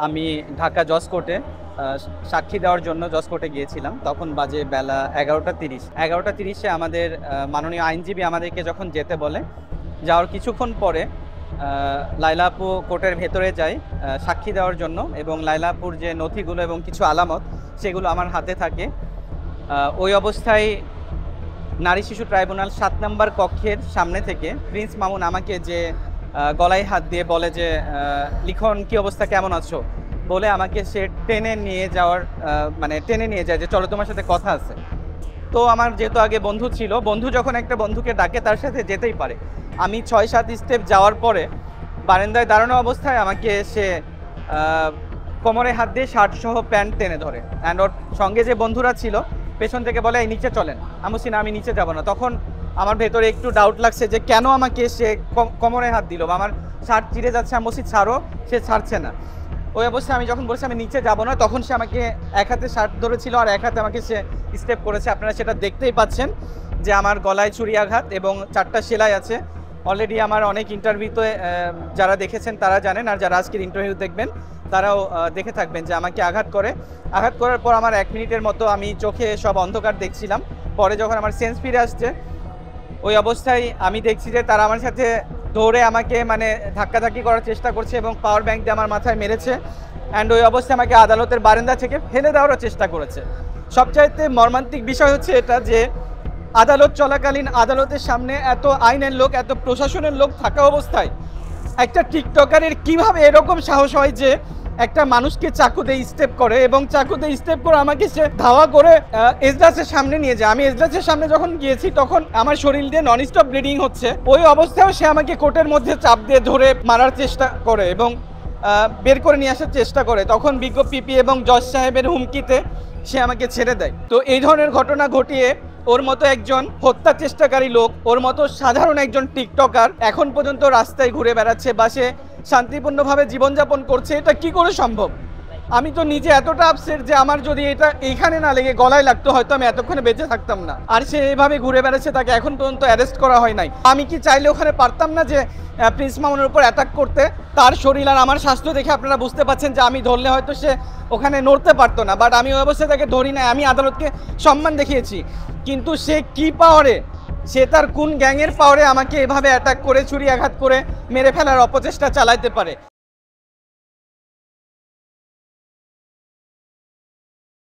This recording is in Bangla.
আমি ঢাকা জজ কোর্টে সাক্ষী দেওয়ার জন্য জজ কোর্টে গিয়েছিলাম। তখন বাজে বেলা 11টা 30। 11টা 30-এ আমাদের মাননীয় আইনজীবী আমাদেরকে যখন যেতে বলে, যাওয়ার কিছুক্ষণ পরে লায়লা আপু কোর্টের ভেতরে যায় সাক্ষী দেওয়ার জন্য, এবং লায়লা আপুর যে নথিগুলো এবং কিছু আলামত সেগুলো আমার হাতে থাকে। ওই অবস্থায় নারী শিশু ট্রাইব্যুনাল 7 নম্বর কক্ষের সামনে থেকে প্রিন্স মামুন আমাকে যে গলায় হাত দিয়ে বলে যে লিখন, কি অবস্থা, কেমন আছো, বলে আমাকে সে টেনে নিয়ে যাওয়ার মানে টেনে নিয়ে যায় যে চলো তোমার সাথে কথা আছে। তো আমার যেহেতু আগে বন্ধু ছিল, বন্ধু যখন একটা বন্ধুকে ডাকে তার সাথে যেতেই পারে। আমি 6-7 স্টেপ যাওয়ার পরে বারান্দায় দাঁড়ানো অবস্থায় আমাকে সে কোমরে হাত দিয়ে শার্ট সহ প্যান্ট টেনে ধরে, অ্যান্ড ওর সঙ্গে যে বন্ধুরা ছিল পেছন থেকে বলে এই নিচে চলেন। আমি বলছি না, আমি নিচে যাব না। তখন আমার ভেতরে একটু ডাউট লাগছে যে কেন আমাকে সে কোমরে হাত দিল বা আমার শার্ট চিড়ে যাচ্ছে। আমি বলছি ছাড়ো, সে ছাড়ছে না। ওই অবস্থায় আমি যখন বলছি আমি নিচে যাব না, তখন সে আমাকে এক হাতে শার্ট ধরেছিল আর এক হাতে আমাকে সে স্টেপ করেছে। আপনারা সেটা দেখতেই পাচ্ছেন যে আমার গলায় ছুরি আঘাত এবং 4টা সেলাই আছে। অলরেডি আমার অনেক ইন্টারভিউতে যারা দেখেছেন তারা জানেন, আর যারা আজকের ইন্টারভিউ দেখবেন তারাও দেখে থাকবেন যে আমাকে আঘাত করার পর আমার 1 মিনিটের মতো আমি চোখে সব অন্ধকার দেখছিলাম। পরে যখন আমার সেন্স ফিরে আসছে, ওই অবস্থায় আমি দেখছি যে তারা আমার সাথে দৌড়ে আমাকে মানে ধাক্কাধাক্কি করার চেষ্টা করছে এবং পাওয়ার ব্যাংক দিয়ে আমার মাথায় মেরেছে, অ্যান্ড ওই অবস্থায় আমাকে আদালতের বারান্দা থেকে ফেলে দেওয়ারও চেষ্টা করেছে। সবচাইতে মর্মান্তিক বিষয় হচ্ছে এটা যে আদালত চলাকালীন আদালতের সামনে এত আইনের লোক, এত প্রশাসনের লোক থাকা অবস্থায় একটা টিকটকারের কিভাবে এরকম সাহস হয় যে একটা মানুষকে চাকুতে স্টেপ করে, এবং চাকুতে স্টেপ করে আমাকে সে ধাওয়া করে এজলাসের সামনে নিয়ে যায়। আমি এজলাসের সামনে যখন গিয়েছি তখন আমার শরীর দিয়ে নন স্টপ ব্লিডিং হচ্ছে। ওই অবস্থায়ও সে আমাকে কোর্টের মধ্যে চাপ দিয়ে ধরে মারার চেষ্টা করে এবং বের করে নিয়ে আসার চেষ্টা করে। তখন বিজ্ঞ পিপি এবং জজ সাহেবের হুমকিতে সে আমাকে ছেড়ে দেয়। তো এই ধরনের ঘটনা ঘটিয়ে ওর মতো একজন হত্যা চেষ্টাকারী লোক, ওর মতো সাধারণ একজন টিকটকার এখন পর্যন্ত রাস্তায় ঘুরে বেড়াচ্ছে বা সে শান্তিপূর্ণভাবে জীবনযাপন করছে। এটা কি করে সম্ভব? আমি তো নিজে এতটা আপসেট যে আমার যদি এটা এইখানে না লেগে গলায় লাগতো হয়তো আমি এতক্ষণে বেঁচে থাকতাম না। আর সে এইভাবে ঘুরে বেড়াচ্ছে, তাকে এখন পর্যন্ত অ্যারেস্ট করা হয় নাই। আমি কি চাইলে ওখানে পারতাম না যে প্রিন্স মামুনের উপর অ্যাটাক করতে? তার শরীর আর আমার স্বাস্থ্য দেখে আপনারা বুঝতে পারছেন যে আমি ধরলে হয়তো সে ওখানে নড়তে পারতো না, বাট আমি ওই অবস্থায় তাকে ধরি নাই। আমি আদালতকে সম্মান দেখিয়েছি, কিন্তু সে কি পাওয়ারে, সে তার কোন গ্যাংয়ের পাওয়ারে আমাকে এভাবে অ্যাটাক করে ছুরি আঘাত করে মেরে ফেলার অপচেষ্টা চালাইতে পারে?